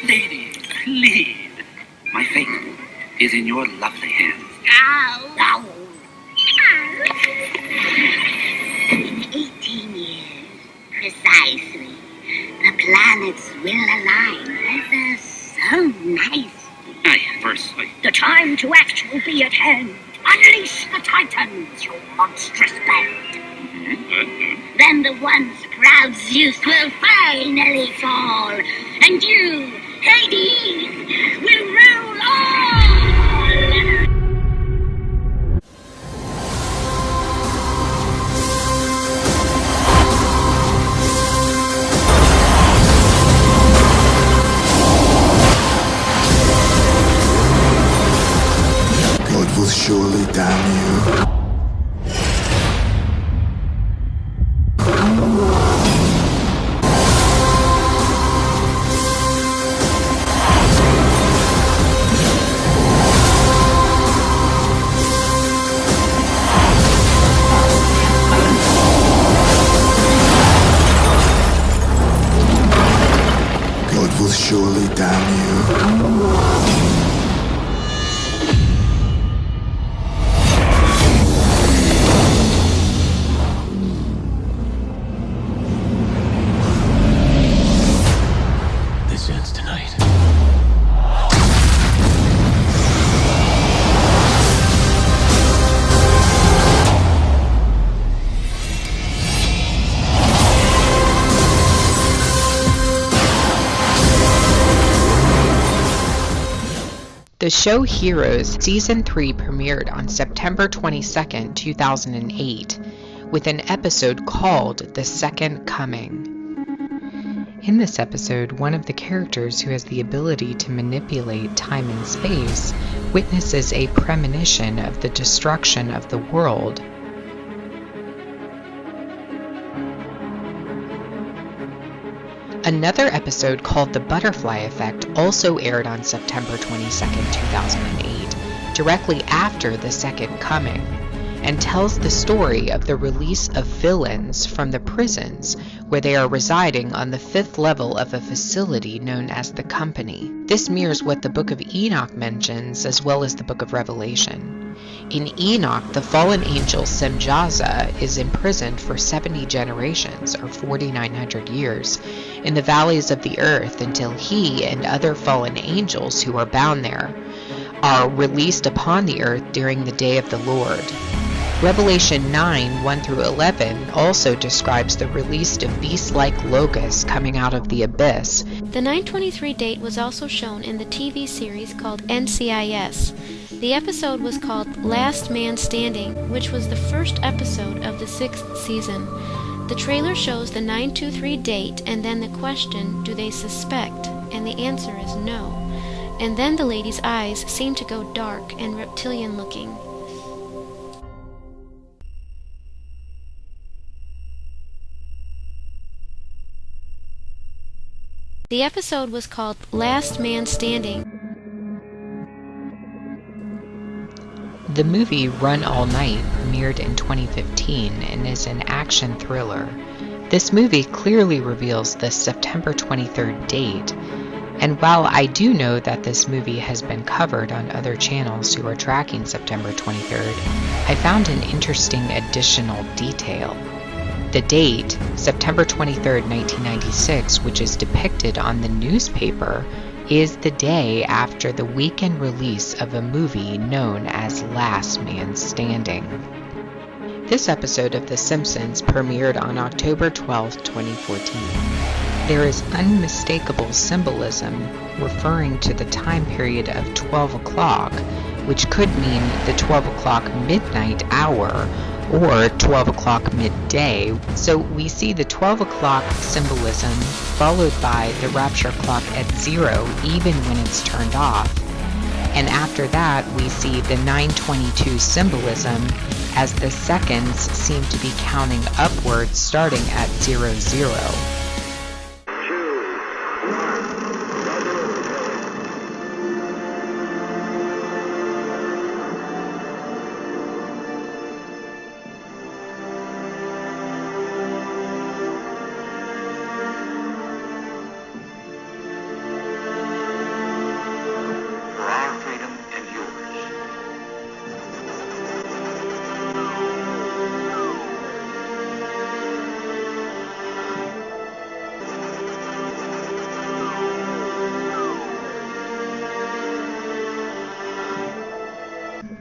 Lady, please. My fate is in your lovely hands. Ow! Ow! In 18 years, precisely, the planets will align ever so nicely. Aye, firstly. The time to act will be at hand. Unleash the Titans, you monstrous band. Then the once proud Zeus will finally fall, and you, Hades, will rule all! God will surely damn you. God will surely damn you. This ends tonight. The show Heroes Season 3 premiered on September 22, 2008, with an episode called The Second Coming. In this episode, one of the characters who has the ability to manipulate time and space witnesses a premonition of the destruction of the world. Another episode called The Butterfly Effect also aired on September 22, 2008, directly after The Second Coming, and tells the story of the release of villains from the prisons where they are residing on the 5th level of a facility known as the Company. This mirrors what the Book of Enoch mentions as well as the Book of Revelation. In Enoch, the fallen angel Semjaza is imprisoned for 70 generations, or 4,900 years, in the valleys of the earth until he and other fallen angels who are bound there are released upon the earth during the day of the Lord. Revelation 9, 1-11 also describes the release of beast-like locusts coming out of the abyss. The 9/23 date was also shown in the TV series called NCIS. The episode was called Last Man Standing, which was the first episode of the 6th season. The trailer shows the 9/23 date and then the question, do they suspect? And the answer is no. And then the lady's eyes seem to go dark and reptilian looking. The episode was called Last Man Standing. The movie Run All Night premiered in 2015 and is an action thriller. This movie clearly reveals the September 23rd date, and while I do know that this movie has been covered on other channels who are tracking September 23rd, I found an interesting additional detail. The date, September 23rd, 1996, which is depicted on the newspaper, is the day after the weekend release of a movie known as Last Man Standing. This episode of The Simpsons premiered on October 12, 2014. There is unmistakable symbolism referring to the time period of 12 o'clock, which could mean the 12 o'clock midnight hour or 12 o'clock midday. So we see the 12 o'clock symbolism followed by the rapture clock at 0 even when it's turned off. And after that we see the 9:22 symbolism as the seconds seem to be counting upwards starting at 00.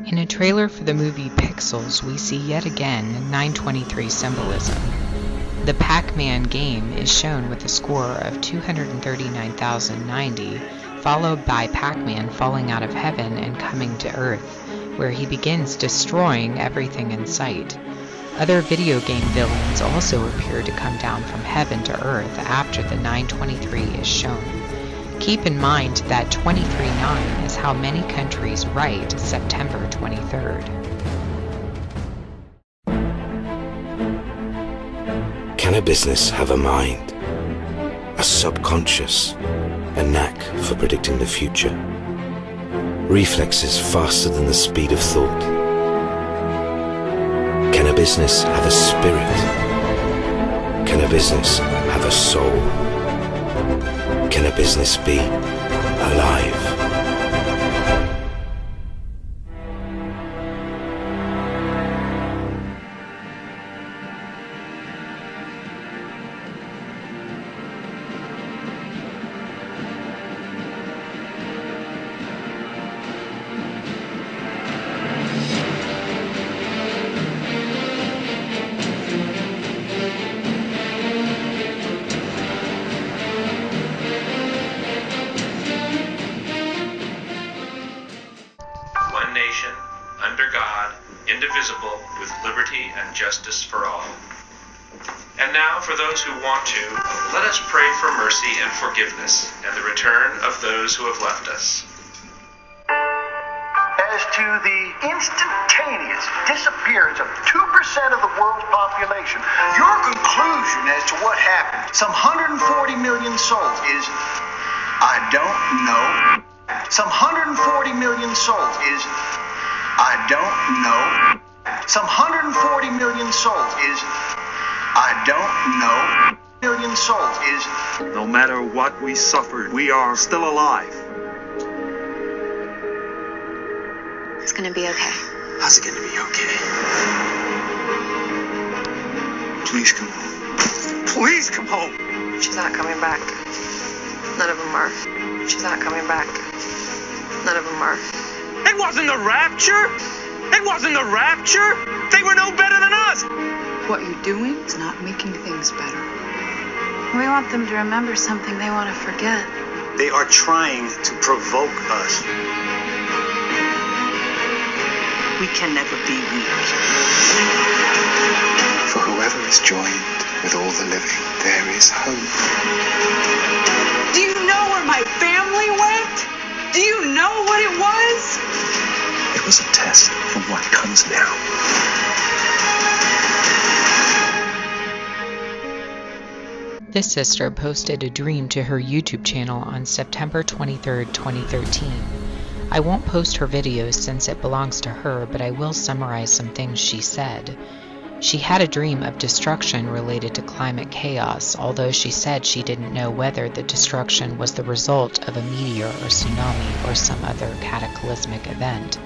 In a trailer for the movie Pixels, we see yet again 923 symbolism. The Pac-Man game is shown with a score of 239,090, followed by Pac-Man falling out of heaven and coming to Earth, where he begins destroying everything in sight. Other video game villains also appear to come down from heaven to Earth after the 923 is shown. Keep in mind that 23/9 is how many countries write September 23rd. Can a business have a mind, a subconscious, a knack for predicting the future? Reflexes faster than the speed of thought? Can a business have a spirit? Can a business have a soul? Can a business be alive? under God, indivisible, with liberty and justice for all. And now, for those who want to, let us pray for mercy and forgiveness, and the return of those who have left us. As to the instantaneous disappearance of 2% of the world's population, your conclusion as to what happened, some 140 million souls, is, I don't know. Some 140 million souls is, I don't know. Some 140 million souls is, I don't know. Million souls is, no matter what we suffered, we are still alive. It's gonna be okay. How's it gonna be okay? Please come home. Please come home. She's not coming back. None of them are. She's not coming back. None of them are. It wasn't the rapture. It wasn't the rapture. They were no better than us. What you're doing is not making things better. We want them to remember something they want to forget. They are trying to provoke us. We can never be weak. For whoever is joined with all the living, there is hope. Do you know where my family went? Do you know what it was? It was a test for what comes now. This sister posted a dream to her YouTube channel on September 23, 2013. I won't post her videos since it belongs to her, but I will summarize some things she said. She had a dream of destruction related to climate chaos, although she said she didn't know whether the destruction was the result of a meteor or tsunami or some other cataclysmic event.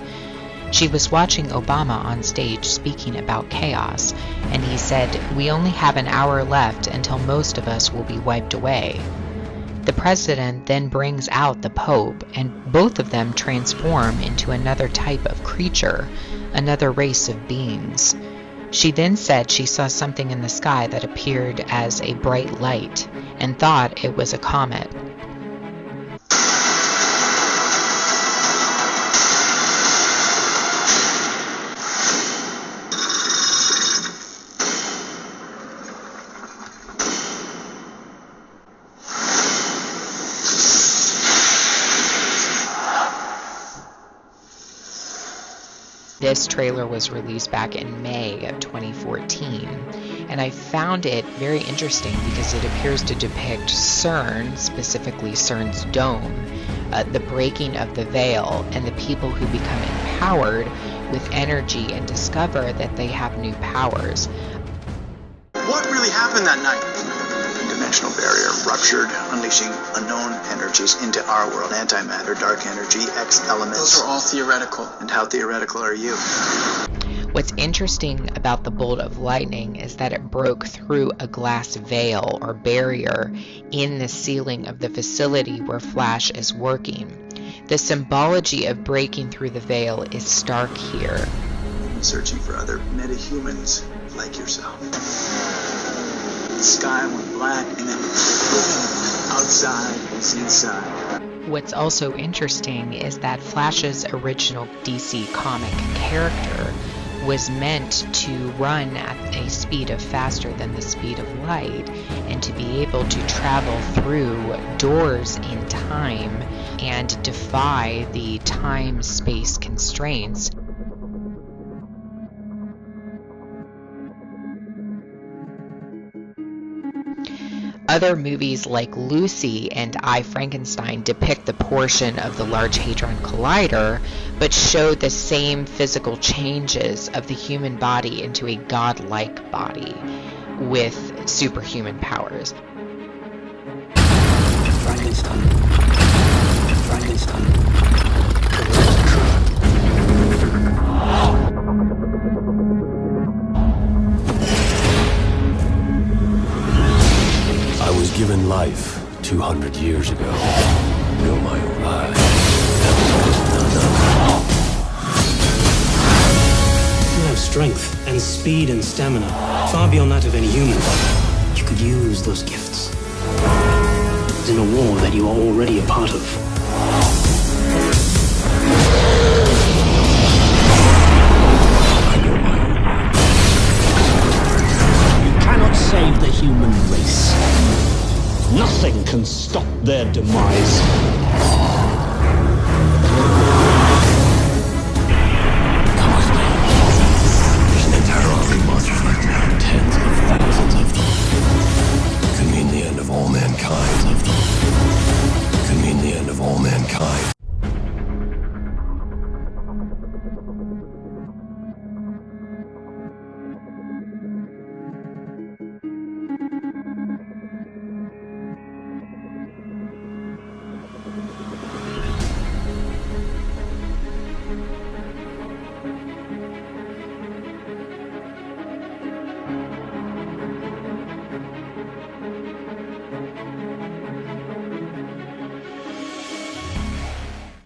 She was watching Obama on stage speaking about chaos, and he said, "We only have an hour left until most of us will be wiped away." The president then brings out the Pope, and both of them transform into another type of creature, another race of beings. She then said she saw something in the sky that appeared as a bright light, and thought it was a comet. This trailer was released back in May of 2014, and I found it very interesting because it appears to depict CERN, specifically CERN's dome, the breaking of the veil, and the people who become empowered with energy and discover that they have new powers. what really happened that night? Dimensional barrier ruptured, unleashing unknown energies into our world. Antimatter, dark energy, X elements. Those are all theoretical. And how theoretical are you? What's interesting about the bolt of lightning is that it broke through a glass veil or barrier in the ceiling of the facility where Flash is working. The symbology of breaking through the veil is stark here. Searching for other metahumans like yourself. The sky went black, and then outside is inside. What's also interesting is that Flash's original DC comic character was meant to run at a speed of faster than the speed of light, and to be able to travel through doors in time and defy the time-space constraints. Other movies like Lucy and I, Frankenstein depict the portion of the Large Hadron Collider, but show the same physical changes of the human body into a godlike body with superhuman powers. Frankenstein. I was given life 200 years ago. You're my own life. You have strength and speed and stamina, far beyond that of any human. You could use those gifts in a war that you are already a part of.